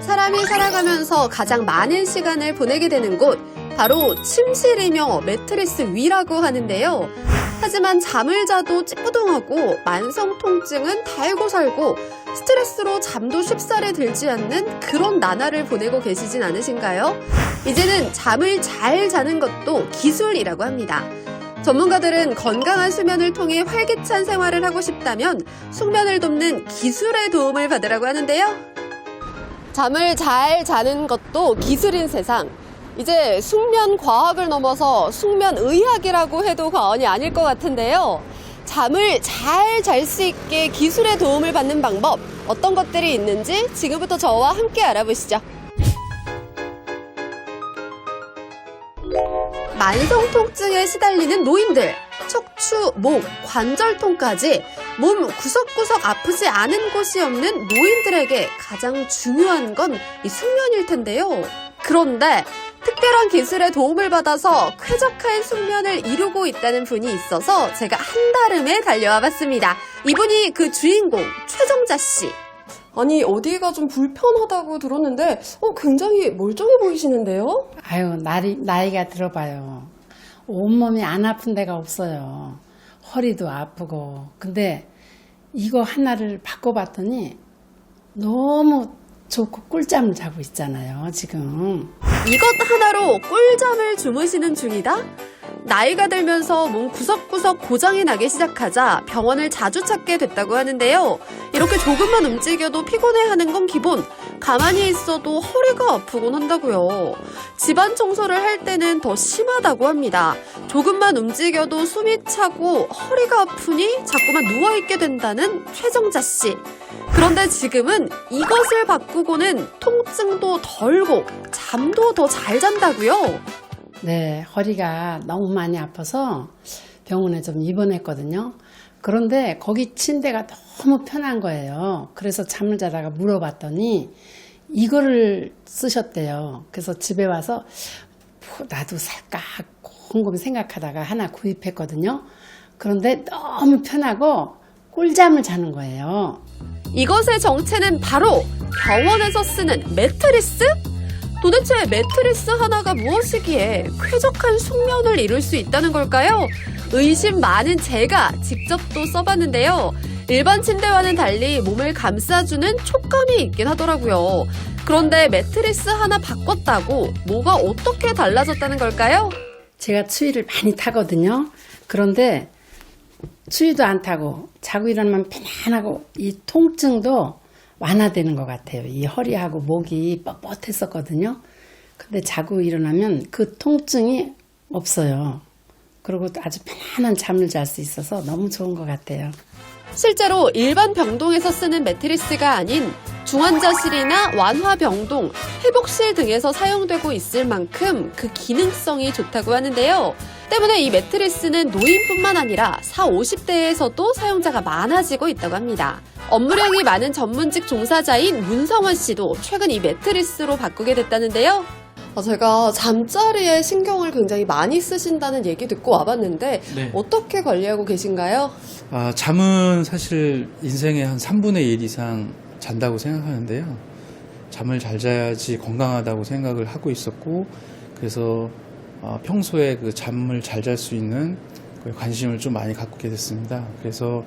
사람이 살아가면서 가장 많은 시간을 보내게 되는 곳, 바로 침실이며 매트리스 위라고 하는데요. 하지만 잠을 자도 찌뿌둥하고 만성 통증은 달고 살고 스트레스로 잠도 쉽사리 들지 않는 그런 나날을 보내고 계시진 않으신가요? 이제는 잠을 잘 자는 것도 기술이라고 합니다. 전문가들은 건강한 수면을 통해 활기찬 생활을 하고 싶다면 숙면을 돕는 기술의 도움을 받으라고 하는데요. 잠을 잘 자는 것도 기술인 세상. 이제 숙면 과학을 넘어서 숙면 의학이라고 해도 과언이 아닐 것 같은데요. 잠을 잘 잘 수 있게 기술의 도움을 받는 방법, 어떤 것들이 있는지 지금부터 저와 함께 알아보시죠. 만성 통증에 시달리는 노인들, 척추, 목, 관절통까지 몸 구석구석 아프지 않은 곳이 없는 노인들에게 가장 중요한 건 이 숙면일 텐데요. 그런데 특별한 기술의 도움을 받아서 쾌적한 숙면을 이루고 있다는 분이 있어서 제가 한달음에 달려와 봤습니다. 이분이 그 주인공, 최정자 씨. 아니, 어디가 좀 불편하다고 들었는데 굉장히 멀쩡해 보이시는데요? 아유, 나이가 들어봐요. 온몸이 안 아픈 데가 없어요. 허리도 아프고. 근데 이거 하나를 바꿔봤더니 너무 좋고 꿀잠을 자고 있잖아요, 지금. 이것 하나로 꿀잠을 주무시는 중이다? 나이가 들면서 몸 구석구석 고장이 나기 시작하자 병원을 자주 찾게 됐다고 하는데요. 이렇게 조금만 움직여도 피곤해하는 건 기본. 가만히 있어도 허리가 아프곤 한다고요. 집안 청소를 할 때는 더 심하다고 합니다. 조금만 움직여도 숨이 차고 허리가 아프니 자꾸만 누워있게 된다는 최정자 씨. 그런데 지금은 이것을 바꾸고는 통증도 덜고 잠도 더 잘 잔다고요. 네, 허리가 너무 많이 아파서 병원에 좀 입원했거든요. 그런데 거기 침대가 너무 편한 거예요. 그래서 잠을 자다가 물어봤더니 이거를 쓰셨대요. 그래서 집에 와서 나도 살까 곰곰이 생각하다가 하나 구입했거든요. 그런데 너무 편하고 꿀잠을 자는 거예요. 이것의 정체는 바로 병원에서 쓰는 매트리스? 도대체 매트리스 하나가 무엇이기에 쾌적한 숙면을 이룰 수 있다는 걸까요? 의심 많은 제가 직접 또 써봤는데요. 일반 침대와는 달리 몸을 감싸주는 촉감이 있긴 하더라고요. 그런데 매트리스 하나 바꿨다고 뭐가 어떻게 달라졌다는 걸까요? 제가 추위를 많이 타거든요. 그런데 추위도 안 타고 자고 일어나면 편안하고 이 통증도 완화되는 것 같아요. 이 허리하고 목이 뻣뻣했었거든요. 근데 자고 일어나면 그 통증이 없어요. 그리고 아주 편안한 잠을 잘 수 있어서 너무 좋은 것 같아요. 실제로 일반 병동에서 쓰는 매트리스가 아닌 중환자실이나 완화병동, 회복실 등에서 사용되고 있을 만큼 그 기능성이 좋다고 하는데요. 때문에 이 매트리스는 노인뿐만 아니라 40, 50대에서도 사용자가 많아지고 있다고 합니다. 업무량이 많은 전문직 종사자인 문성원 씨도 최근 이 매트리스로 바꾸게 됐다는데요. 제가 잠자리에 신경을 굉장히 많이 쓰신다는 얘기 듣고 와봤는데 네. 어떻게 관리하고 계신가요? 잠은 사실 인생의 한 3분의 1 이상 잔다고 생각하는데요. 잠을 잘 자야지 건강하다고 생각을 하고 있었고, 그래서 평소에 그 잠을 잘 잘 수 있는 관심을 좀 많이 갖게 됐습니다. 그래서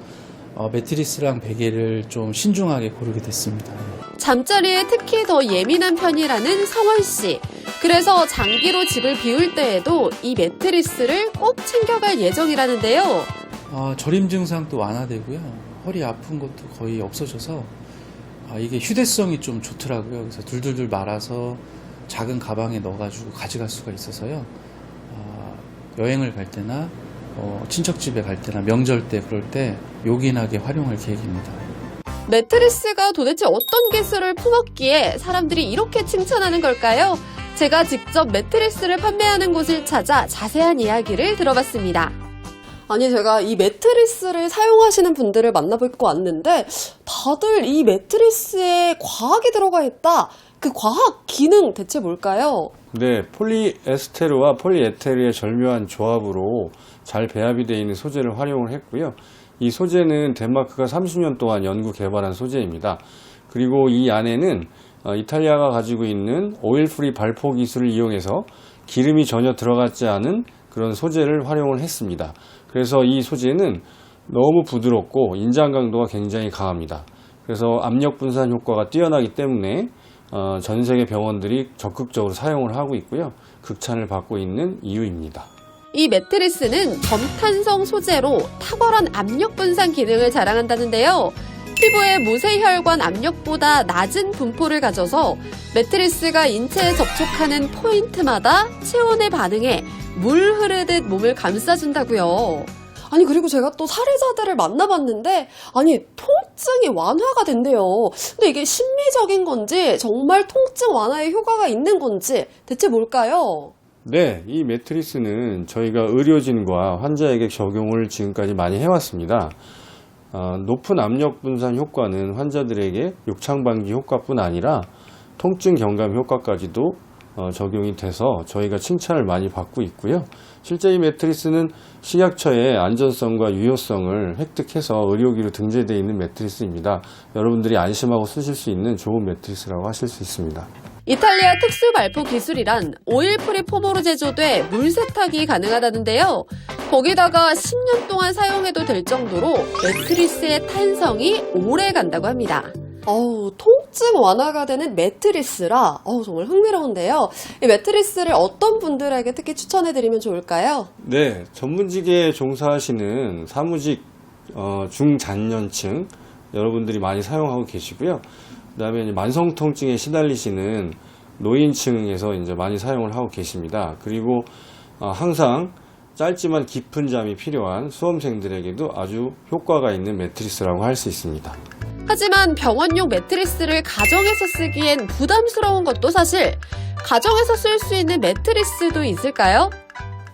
매트리스랑 베개를 좀 신중하게 고르게 됐습니다. 잠자리에 특히 더 예민한 편이라는 성원 씨. 그래서 장기로 집을 비울 때에도 이 매트리스를 꼭 챙겨갈 예정이라는데요. 저림 증상도 완화되고요. 허리 아픈 것도 거의 없어져서 이게 휴대성이 좀 좋더라고요. 그래서 둘둘둘 말아서 작은 가방에 넣어가지고 가져갈 수가 있어서요. 여행을 갈 때나 친척집에 갈 때나 명절 때 그럴 때 요긴하게 활용할 계획입니다. 매트리스가 도대체 어떤 기술을 품었기에 사람들이 이렇게 칭찬하는 걸까요? 제가 직접 매트리스를 판매하는 곳을 찾아 자세한 이야기를 들어봤습니다. 아니, 제가 이 매트리스를 사용하시는 분들을 만나뵙고 왔는데 다들 이 매트리스에 과학이 들어가 있다. 그 과학 기능 대체 뭘까요? 네, 폴리에스테르와 폴리에테르의 절묘한 조합으로 잘 배합이 되어 있는 소재를 활용을 했고요. 이 소재는 덴마크가 30년 동안 연구 개발한 소재입니다. 그리고 이 안에는 이탈리아가 가지고 있는 오일 프리 발포 기술을 이용해서 기름이 전혀 들어가지 않은 그런 소재를 활용을 했습니다. 그래서 이 소재는 너무 부드럽고 인장 강도가 굉장히 강합니다. 그래서 압력 분산 효과가 뛰어나기 때문에 전 세계 병원들이 적극적으로 사용을 하고 있고요. 극찬을 받고 있는 이유입니다. 이 매트리스는 점탄성 소재로 탁월한 압력 분산 기능을 자랑한다는데요. 피부의 모세혈관 압력보다 낮은 분포를 가져서 매트리스가 인체에 접촉하는 포인트마다 체온에 반응해 물 흐르듯 몸을 감싸준다고요. 아니 그리고 제가 또 사례자들을 만나봤는데 아니 통증이 완화가 된대요. 근데 이게 심미적인 건지 정말 통증 완화에 효과가 있는 건지 대체 뭘까요? 네, 이 매트리스는 저희가 의료진과 환자에게 적용을 지금까지 많이 해왔습니다. 높은 압력 분산 효과는 환자들에게 욕창 방지 효과뿐 아니라 통증 경감 효과까지도 적용이 돼서 저희가 칭찬을 많이 받고 있고요. 실제 이 매트리스는 식약처의 안전성과 유효성을 획득해서 의료기로 등재되어 있는 매트리스입니다. 여러분들이 안심하고 쓰실 수 있는 좋은 매트리스라고 하실 수 있습니다. 이탈리아 특수 발포 기술이란 오일 프리 폼으로 제조돼 물 세탁이 가능하다는데요. 거기다가 10년 동안 사용해도 될 정도로 매트리스의 탄성이 오래 간다고 합니다. 통증 완화가 되는 매트리스라 정말 흥미로운데요. 이 매트리스를 어떤 분들에게 특히 추천해드리면 좋을까요? 네, 전문직에 종사하시는 사무직 중장년층 여러분들이 많이 사용하고 계시고요. 그다음에 만성 통증에 시달리시는 노인층에서 이제 많이 사용을 하고 계십니다. 그리고 항상 짧지만 깊은 잠이 필요한 수험생들에게도 아주 효과가 있는 매트리스라고 할 수 있습니다. 하지만 병원용 매트리스를 가정에서 쓰기엔 부담스러운 것도 사실. 가정에서 쓸 수 있는 매트리스도 있을까요?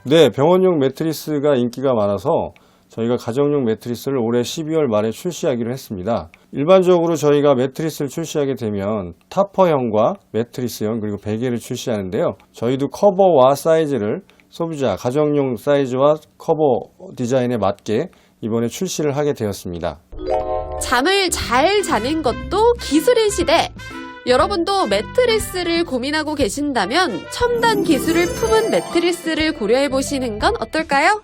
네, 병원용 매트리스가 인기가 많아서 저희가 가정용 매트리스를 올해 12월 말에 출시하기로 했습니다. 일반적으로 저희가 매트리스를 출시하게 되면 타퍼형과 매트리스형 그리고 베개를 출시하는데요. 저희도 커버와 사이즈를 소비자 가정용 사이즈와 커버 디자인에 맞게 이번에 출시를 하게 되었습니다. 잠을 잘 자는 것도 기술의 시대. 여러분도 매트리스를 고민하고 계신다면 첨단 기술을 품은 매트리스를 고려해 보시는 건 어떨까요?